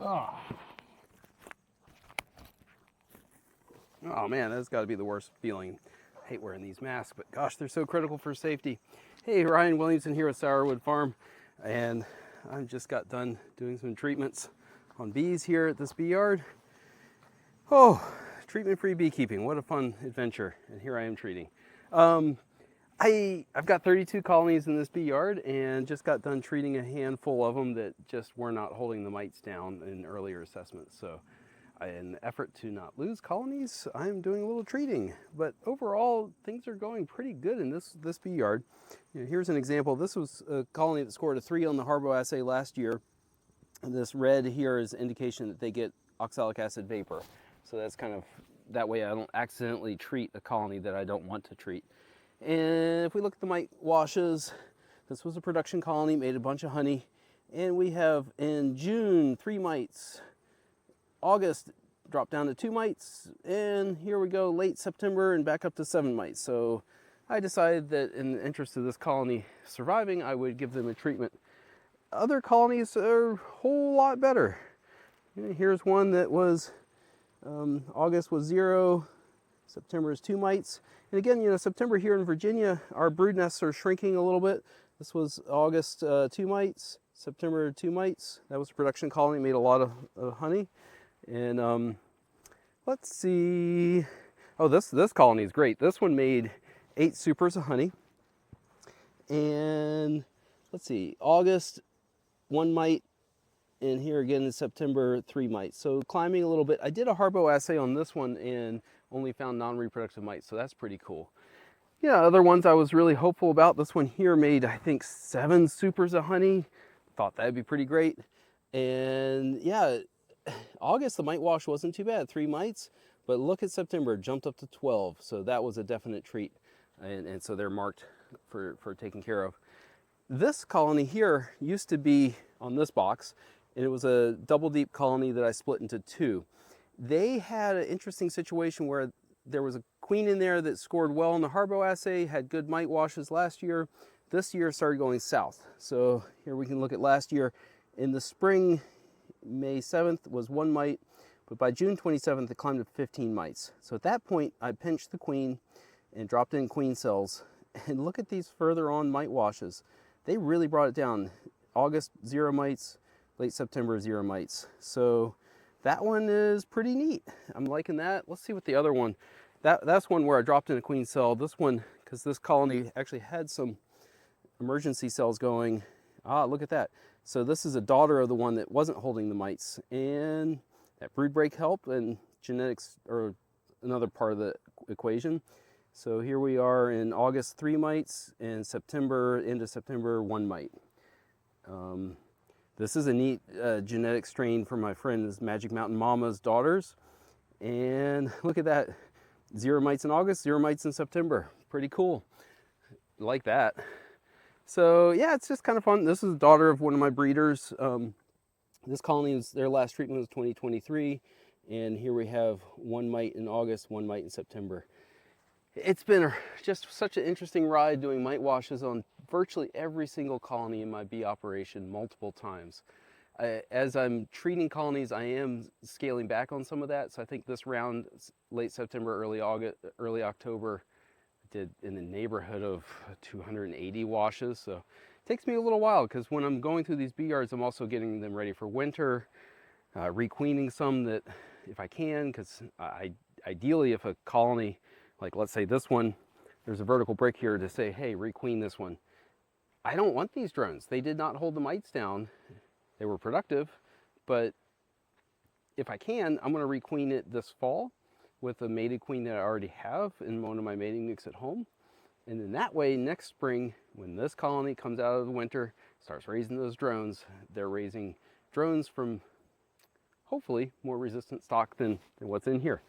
Oh, oh man, that's got to be the worst feeling. I hate wearing these masks, but gosh, they're so critical for safety. Hey, Ryan Williamson here at Sourwood Farm, and I just got done doing some treatments on bees here at this bee yard. Oh, treatment-free beekeeping, what a fun adventure, and here I am treating. I've got 32 colonies in this bee yard and just got done treating a handful of them that just were not holding the mites down in earlier assessments. So in the effort to not lose colonies, I'm doing a little treating. But overall, things are going pretty good in this bee yard. You know, here's an example. This was a colony that scored a 3 on the Harbo assay last year. And this red here is indication that they get oxalic acid vapor. So that's kind of, that way I don't accidentally treat a colony that I don't want to treat. And if we look at the mite washes, this was a production colony, made a bunch of honey. And we have in June 3 mites, August dropped down to 2 mites, and here we go late September and back up to 7 mites. So I decided that in the interest of this colony surviving, I would give them a treatment. Other colonies are a whole lot better. Here's one that was, August was 0, September is 2 mites. And again, you know, September here in Virginia, our brood nests are shrinking a little bit. This was August 2 mites, September 2 mites. That was a production colony, made a lot of honey. And let's see. Oh, this colony is great. This one made 8 supers of honey. And let's see, August 1 mite, and here again in September 3 mites. So climbing a little bit. I did a Harbo assay on this one and only found non-reproductive mites, so that's pretty cool. Yeah, other ones I was really hopeful about. This one here made, I think, 7 supers of honey. Thought that'd be pretty great. And yeah, August, the mite wash wasn't too bad, 3 mites, but look at September, jumped up to 12. So that was a definite treat. And so they're marked for taking care of. This colony here used to be on this box, and it was a double deep colony that I split into 2. They had an interesting situation where there was a queen in there that scored well in the Harbo assay, had good mite washes last year. This year started going south. So here we can look at last year. In the spring, May 7th was 1 mite, but by June 27th, it climbed to 15 mites. So at that point, I pinched the queen and dropped in queen cells. And look at these further on mite washes. They really brought it down. August, 0 mites, late September, 0 mites. So that one is pretty neat. I'm liking that. Let's see what the other one, that's one where I dropped in a queen cell. This one, because this colony actually had some emergency cells going. Ah, look at that. So this is a daughter of the one that wasn't holding the mites. And that brood break helped, and genetics are another part of the equation. So here we are in August, 3 mites, and September, into September, 1 mite. This is a neat genetic strain from my friend's Magic Mountain Mama's daughters. And look at that, 0 mites in August, 0 mites in September. Pretty cool, like that. So yeah, it's just kind of fun. This is a daughter of one of my breeders. This colony, their last treatment was 2023. And here we have 1 mite in August, 1 mite in September. It's been just such an interesting ride doing mite washes on virtually every single colony in my bee operation multiple times. As I'm treating colonies, I am scaling back on some of that. So I think this round, late September, early August, early October, I did in the neighborhood of 280 washes. So it takes me a little while because when I'm going through these bee yards, I'm also getting them ready for winter, requeening some that if I can, because ideally if a colony, like let's say this one, there's a vertical break here to say, hey, requeen this one. I don't want these drones. They did not hold the mites down. They were productive, but if I can, I'm gonna requeen it this fall with a mated queen that I already have in one of my mating nukes at home. And then that way, next spring, when this colony comes out of the winter, starts raising those drones, they're raising drones from hopefully more resistant stock than what's in here.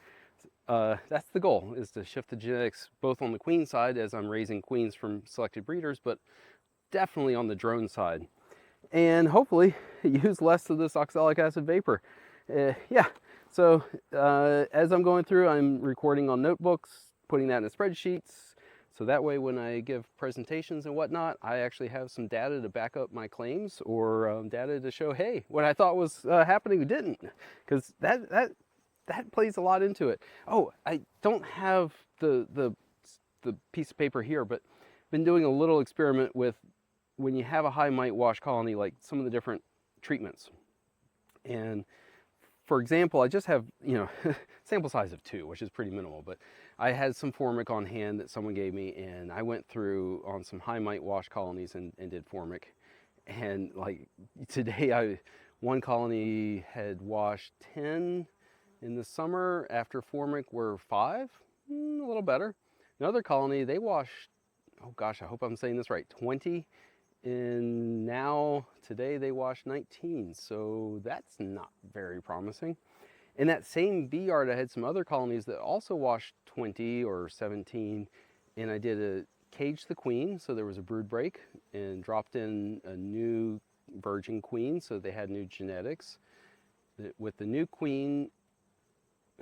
That's the goal, is to shift the genetics both on the queen side as I'm raising queens from selected breeders, but definitely on the drone side. And hopefully use less of this oxalic acid vapor. Yeah, so as I'm going through, I'm recording on notebooks, putting that in spreadsheets. So that way when I give presentations and whatnot, I actually have some data to back up my claims, or data to show, hey, what I thought was happening didn't, because that plays a lot into it. Oh, I don't have the piece of paper here, but been doing a little experiment with when you have a high mite wash colony, like some of the different treatments. And for example, I just have, sample size of 2, which is pretty minimal, but I had some formic on hand that someone gave me, and I went through on some high mite wash colonies and did formic. And like today, one colony had washed 10 in the summer. After formic were 5, a little better. Another colony, they washed, oh gosh, I hope I'm saying this right, 20. And now, today they washed 19, so that's not very promising. In that same bee yard, I had some other colonies that also washed 20 or 17, and I did a cage the queen, so there was a brood break, and dropped in a new virgin queen, so they had new genetics. With the new queen,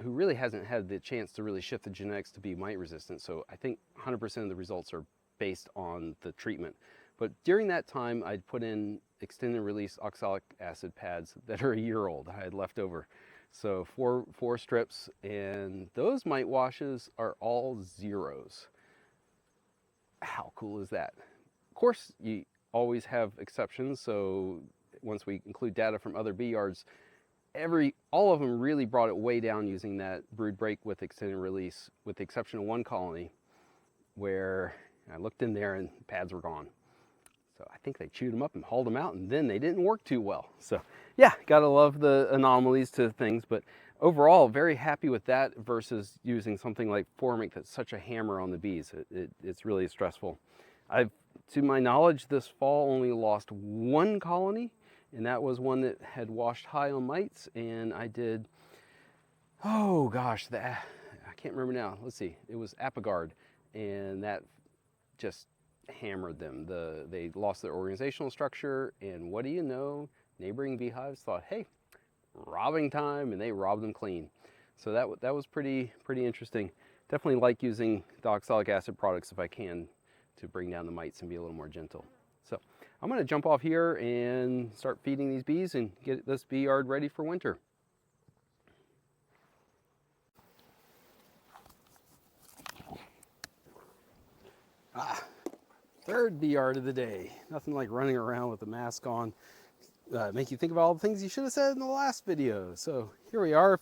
who really hasn't had the chance to really shift the genetics to be mite resistant, so I think 100% of the results are based on the treatment. But during that time, I'd put in extended release oxalic acid pads that are a year old I had left over. So four strips, and those mite washes are all 0s. How cool is that? Of course, you always have exceptions, so once we include data from other bee yards, all of them really brought it way down using that brood break with extended release, with the exception of one colony where I looked in there and pads were gone. So I think they chewed them up and hauled them out, and then they didn't work too well. So yeah, gotta love the anomalies to things, but overall, very happy with that versus using something like formic that's such a hammer on the bees. It's really stressful. I've, to my knowledge, this fall only lost 1 colony, and that was one that had washed high on mites, and I did, oh gosh, I can't remember now. Let's see, it was Apigard, and that just hammered them. They lost their organizational structure, and what do you know? Neighboring beehives thought, hey, robbing time, and they robbed them clean. So that was pretty interesting. Definitely like using the oxalic acid products if I can to bring down the mites and be a little more gentle. So I'm going to jump off here and start feeding these bees and get this bee yard ready for winter. Third bee yard of the day. Nothing like running around with a mask on. Make you think about all the things you should have said in the last video. So here we are,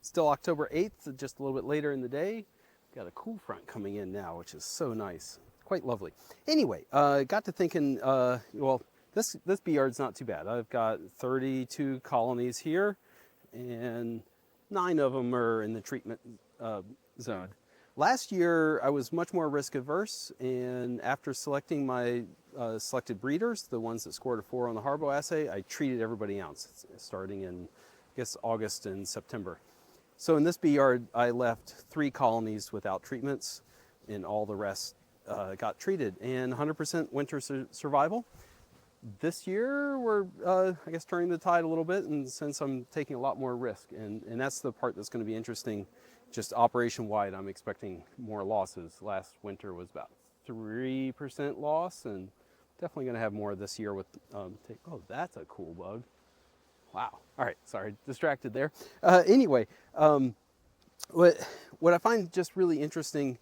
still October 8th, just a little bit later in the day. Got a cool front coming in now, which is so nice. Quite lovely. Anyway, got to thinking, well, this bee yard's not too bad. I've got 32 colonies here, and 9 of them are in the treatment zone. Last year, I was much more risk averse, and after selecting my selected breeders, the ones that scored a 4 on the Harbo assay, I treated everybody else, starting in, I guess, August and September. So in this bee yard, I left 3 colonies without treatments, and all the rest got treated, and 100% winter survival. This year, we're, I guess, turning the tide a little bit, and since I'm taking a lot more risk, and that's the part that's going to be interesting. Just operation-wide, I'm expecting more losses. Last winter was about 3% loss, and definitely going to have more this year with, oh, that's a cool bug. Wow. All right, sorry, distracted there. Anyway, what I find just really interesting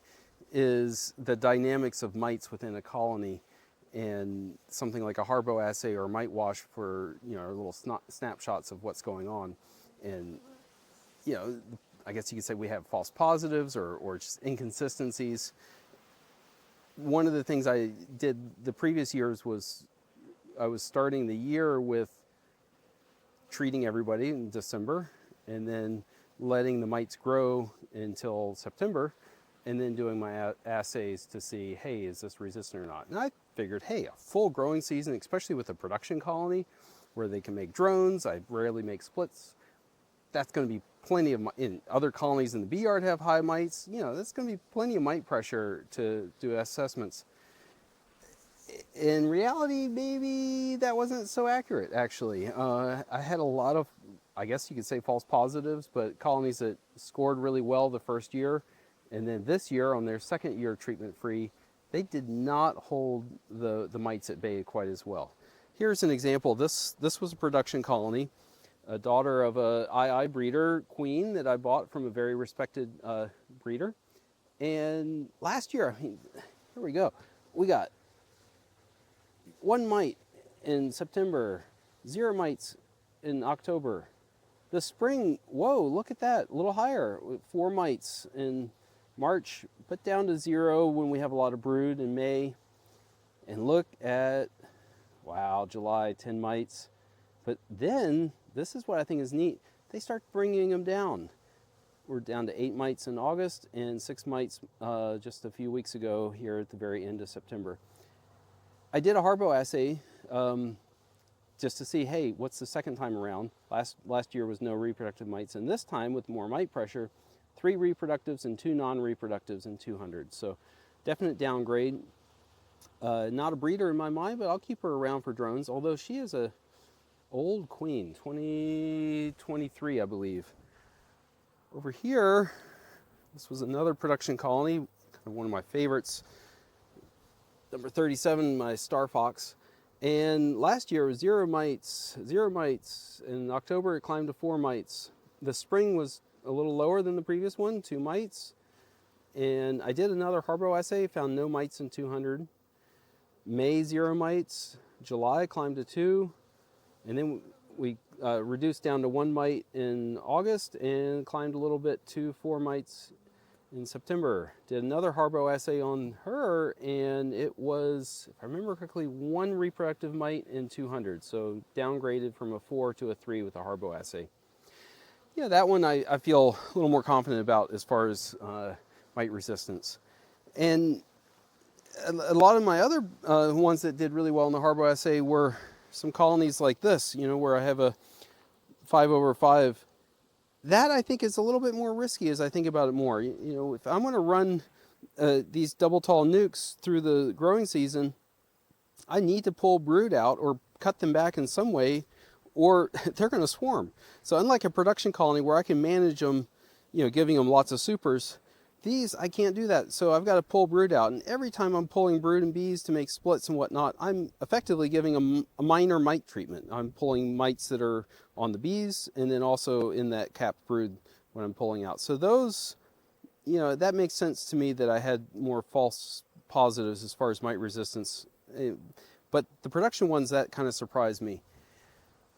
is the dynamics of mites within a colony, and something like a Harbo assay or a mite wash for, little snapshots of what's going on. And, I guess you could say we have false positives or just inconsistencies. One of the things I did the previous years was I was starting the year with treating everybody in December, and then letting the mites grow until September, and then doing my assays to see, hey, is this resistant or not? And I figured, hey, a full growing season, especially with a production colony where they can make drones, I rarely make splits, that's going to be plenty of, in other colonies in the bee yard have high mites, that's going to be plenty of mite pressure to do assessments. In reality, maybe that wasn't so accurate, actually. I had a lot of, I guess you could say, false positives, but colonies that scored really well the first year, and then this year on their second year treatment free, they did not hold the mites at bay quite as well. Here's an example. This was a production colony, a daughter of a II breeder queen that I bought from a very respected breeder. And last year, I mean, here we go. We got 1 mite in September, 0 mites in October. The spring, whoa, look at that, a little higher, 4 mites in March, but down to 0 when we have a lot of brood in May. And look at, wow, July, 10 mites. But then, this is what I think is neat, they start bringing them down. We're down to 8 mites in August and 6 mites just a few weeks ago here at the very end of September. I did a Harbo assay just to see, hey, what's the second time around? Last year was no reproductive mites, and this time with more mite pressure, 3 reproductives and 2 non-reproductives in 200. So definite downgrade. Not a breeder in my mind, but I'll keep her around for drones, although she is a old queen, 2023, I believe. Over here, this was another production colony, kind of one of my favorites. Number 37, my Star Fox. And last year was 0 mites. In October, it climbed to 4 mites. The spring was a little lower than the previous one, 2 mites. And I did another Harbo assay, found no mites in 200. May, 0 mites. July, climbed to 2. And then we reduced down to 1 mite in August and climbed a little bit to 4 mites in September. Did another Harbo assay on her, and it was, if I remember correctly, 1 reproductive mite in 200. So downgraded from a 4 to a 3 with a Harbo assay. Yeah, that one I feel a little more confident about as far as mite resistance. And a lot of my other ones that did really well in the Harbo assay were some colonies like this, you know, where I have a 5/5. That I think is a little bit more risky as I think about it more. You know, if I'm going to run these double tall nukes through the growing season, I need to pull brood out or cut them back in some way, or they're going to swarm. So unlike a production colony where I can manage them, you know, giving them lots of supers, these, I can't do that. So I've got to pull brood out. And every time I'm pulling brood and bees to make splits and whatnot, I'm effectively giving them a minor mite treatment. I'm pulling mites that are on the bees and then also in that capped brood when I'm pulling out. So those, you know, that makes sense to me that I had more false positives as far as mite resistance. But the production ones, that kind of surprised me.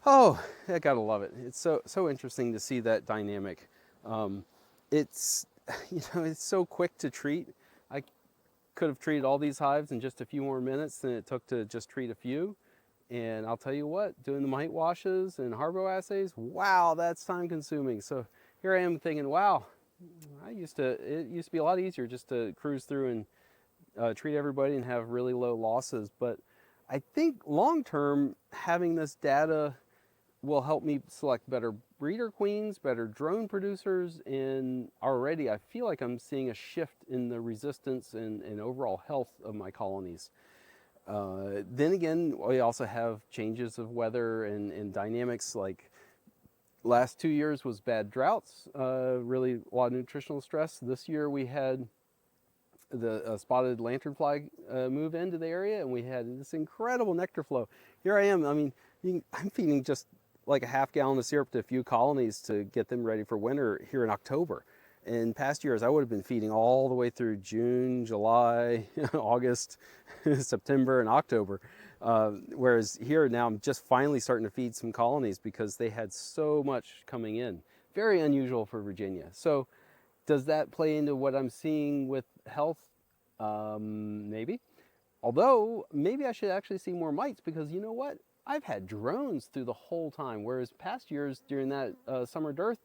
Oh, I gotta love it. It's so interesting to see that dynamic. It's, you know, it's so quick to treat. I could have treated all these hives in just a few more minutes than it took to just treat a few. And I'll tell you what, doing the mite washes and Harbo assays, wow, that's time consuming. So here I am thinking, wow, it used to be a lot easier just to cruise through and treat everybody and have really low losses. But I think long term, having this data will help me select better breeder queens, better drone producers, and already I feel like I'm seeing a shift in the resistance and overall health of my colonies. Then again, we also have changes of weather and dynamics, like last 2 years was bad droughts, really a lot of nutritional stress. This year we had the spotted lanternfly move into the area, and we had this incredible nectar flow. Here I am, I mean, I'm feeding just like a half gallon of syrup to a few colonies to get them ready for winter here in October. In past years, I would have been feeding all the way through June, July, August, September, and October. Whereas here now, I'm just finally starting to feed some colonies because they had so much coming in. Very unusual for Virginia. So does that play into what I'm seeing with health? Maybe. Although, maybe I should actually see more mites, because you know what? I've had drones through the whole time, whereas past years during that summer dearth,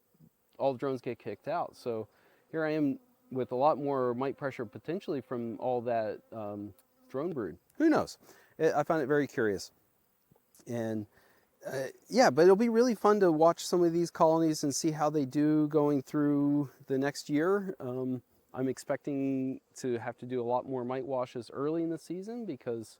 all the drones get kicked out. So here I am with a lot more mite pressure potentially from all that drone brood. Who knows? I find it very curious. And yeah, but it'll be really fun to watch some of these colonies and see how they do going through the next year. I'm expecting to have to do a lot more mite washes early in the season, because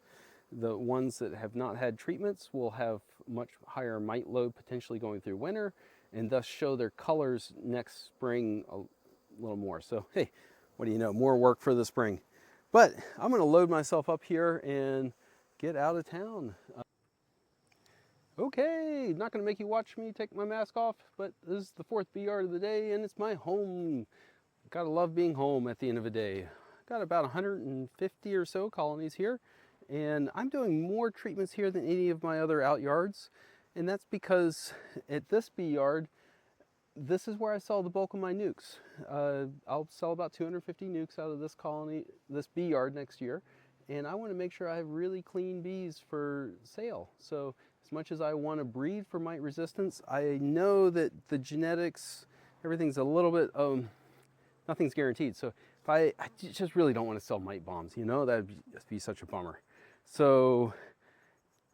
the ones that have not had treatments will have much higher mite load potentially going through winter, and thus show their colors next spring a little more. So hey, what do you know, more work for the spring. But I'm going to load myself up here and get out of town. Okay, not going to make you watch me take my mask off, but this is the 4th bee yard of the day, and it's my home. Gotta love being home at the end of the day. Got about 150 or so colonies here, and I'm doing more treatments here than any of my other out yards, and that's because at this bee yard, this is where I sell the bulk of my nukes. I'll sell about 250 nukes out of this colony, this bee yard next year, and I want to make sure I have really clean bees for sale. So as much as I want to breed for mite resistance, I know that the genetics, everything's a little bit, nothing's guaranteed. So if I just really don't want to sell mite bombs, you know, that'd be such a bummer. So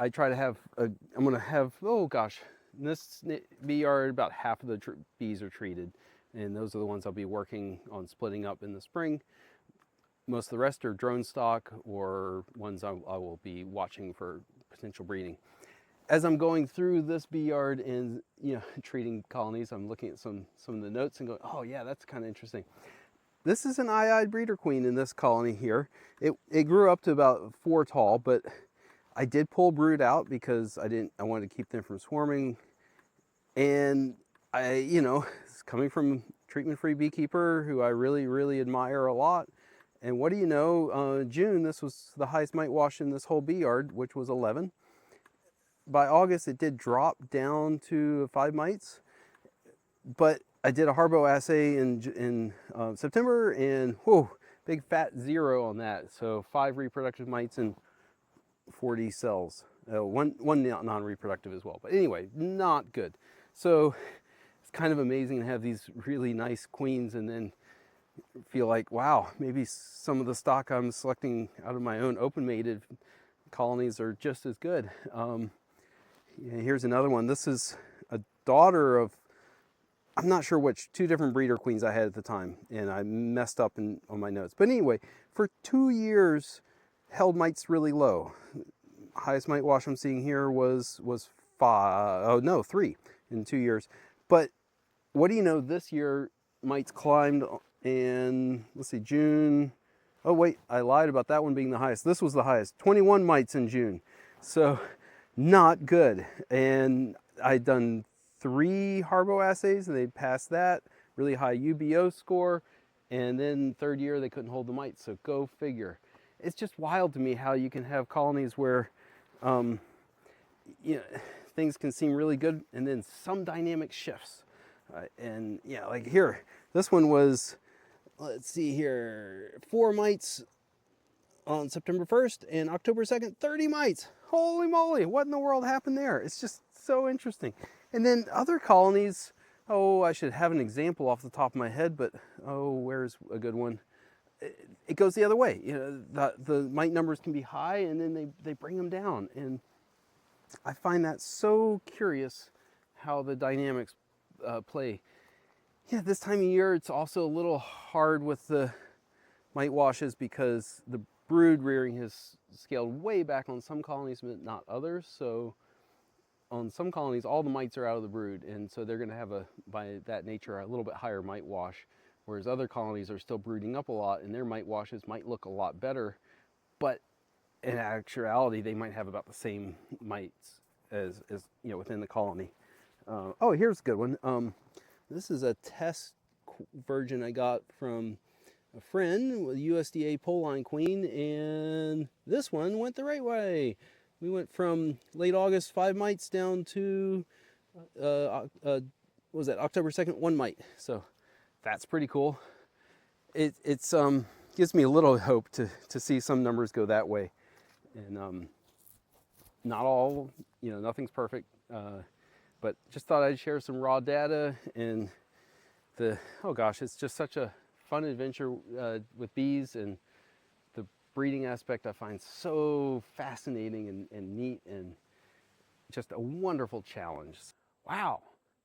I try to have, I'm going to have, oh gosh, in this bee yard, about half of the bees are treated, and those are the ones I'll be working on splitting up in the spring. Most of the rest are drone stock or ones I will be watching for potential breeding. As I'm going through this bee yard and treating colonies, I'm looking at some of the notes and going, oh yeah, that's kind of interesting. This is an eye-eyed breeder queen in this colony here. It grew up to about 4 tall, but I did pull brood out because I wanted to keep them from swarming. And it's coming from treatment-free beekeeper who I really, really admire a lot. And what do you know, June, this was the highest mite wash in this whole bee yard, which was 11. By August, it did drop down to 5 mites, but I did a Harbo assay in September, and whoa, big fat 0 on that. So 5 reproductive mites and 40 cells. One non-reproductive as well. But anyway, not good. So it's kind of amazing to have these really nice queens and then feel like, wow, maybe some of the stock I'm selecting out of my own open-mated colonies are just as good. Here's another one. This is a daughter of, I'm not sure which, 2 different breeder queens I had at the time, and I messed up on my notes. But anyway, for 2 years, held mites really low. Highest mite wash I'm seeing here was 3 in 2 years. But what do you know, this year mites climbed in, let's see, June. Oh wait, I lied about that one being the highest. This was the highest, 21 mites in June. So not good. And I'd done 3 Harbo assays and they passed that, really high UBO score. And then 3rd year they couldn't hold the mites, so go figure. It's just wild to me how you can have colonies where things can seem really good and then some dynamic shifts. And yeah, like here, this one was, let's see here, 4 mites on September 1st and October 2nd, 30 mites. Holy moly, what in the world happened there? It's just so interesting. And then other colonies, oh, I should have an example off the top of my head, but oh, where's a good one? It goes the other way. The mite numbers can be high and then they bring them down. And I find that so curious how the dynamics play. Yeah, this time of year it's also a little hard with the mite washes because the brood rearing has scaled way back on some colonies but not others. So on some colonies all the mites are out of the brood, and so they're going to have by that nature, a little bit higher mite wash, whereas other colonies are still brooding up a lot and their mite washes might look a lot better, but in actuality they might have about the same mites as within the colony. Oh, here's a good one. This is a test virgin I got from a friend with USDA pole line queen, and this one went the right way. We went from late August 5 mites down to what was that, October 2nd, 1 mite. So that's pretty cool. It's gives me a little hope to see some numbers go that way. And not all, nothing's perfect. But just thought I'd share some raw data, and oh gosh, it's just such a fun adventure with bees, and the breeding aspect I find so fascinating and neat, and just a wonderful challenge. Wow,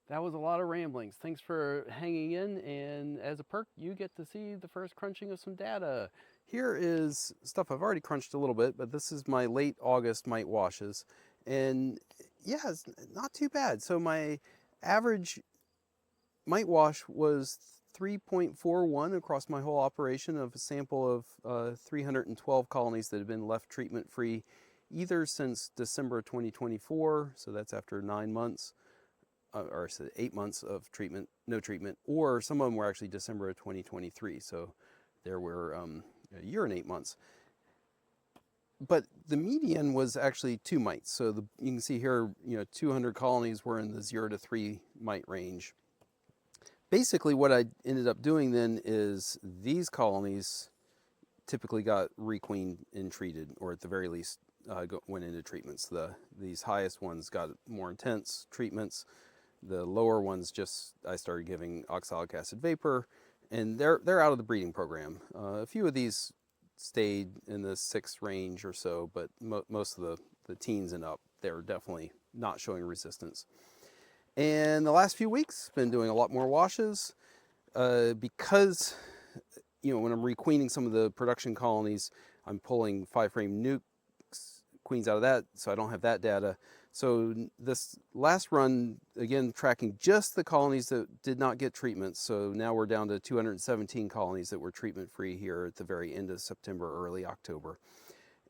that was a lot of ramblings. Thanks for hanging in, and as a perk, you get to see the first crunching of some data. Here is stuff I've already crunched a little bit, but this is my late August mite washes. And yeah, it's not too bad. So my average mite wash was 3.41 across my whole operation of a sample of 312 colonies that have been left treatment free either since December 2024, so that's after 9 months, or 8 months of treatment, no treatment, or some of them were actually December of 2023, so there were a year and 8 months. But the median was actually 2 mites. So you can see here, 200 colonies were in the 0 to 3 mite range. Basically, what I ended up doing then is these colonies typically got requeened and treated, or at the very least went into treatments. These highest ones got more intense treatments. The lower ones I started giving oxalic acid vapor, and they're out of the breeding program. A few of these stayed in the 6 range or so, but most of the teens and up, they're definitely not showing resistance. And the last few weeks, been doing a lot more washes because, when I'm requeening some of the production colonies, I'm pulling 5-frame nukes, queens out of that, so I don't have that data. So this last run, again, tracking just the colonies that did not get treatment. So now we're down to 217 colonies that were treatment free here at the very end of September, early October.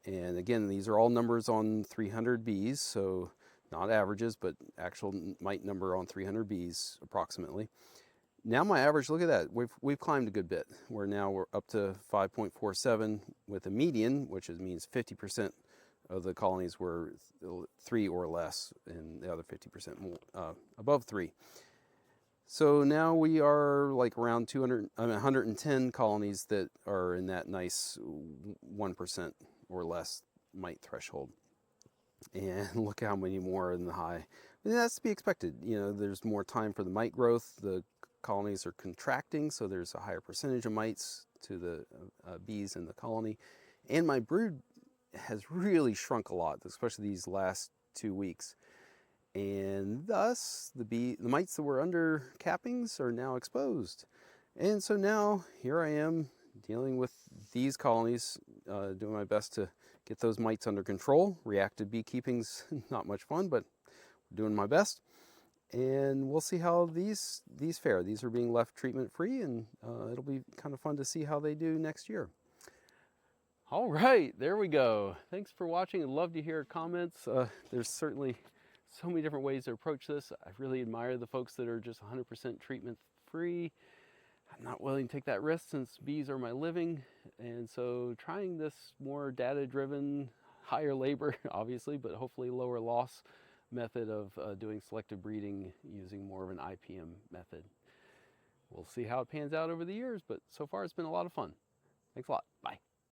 And again, these are all numbers on 300 bees, so not averages, but actual mite number on 300 bees approximately. Now my average, look at that, we've climbed a good bit. We're up to 5.47 with a median, which means 50% of the colonies were 3 or less, and the other 50% above 3. So now we are like around 110 colonies that are in that nice 1% or less mite threshold. And look how many more in the high. And that's to be expected. There's more time for the mite growth. The colonies are contracting, so there's a higher percentage of mites to the bees in the colony. And my brood has really shrunk a lot, especially these last 2 weeks. And thus, the mites that were under cappings are now exposed. And so now, here I am, dealing with these colonies, doing my best to get those mites under control. Reactive beekeeping's not much fun, but doing my best. And we'll see how these fare. These are being left treatment free, and it'll be kind of fun to see how they do next year. All right, there we go. Thanks for watching. I'd love to hear comments. There's certainly so many different ways to approach this. I really admire the folks that are just 100% treatment free. I'm not willing to take that risk since bees are my living. And so trying this more data-driven, higher labor, obviously, but hopefully lower loss method of doing selective breeding using more of an IPM method. We'll see how it pans out over the years, but so far it's been a lot of fun. Thanks a lot. Bye.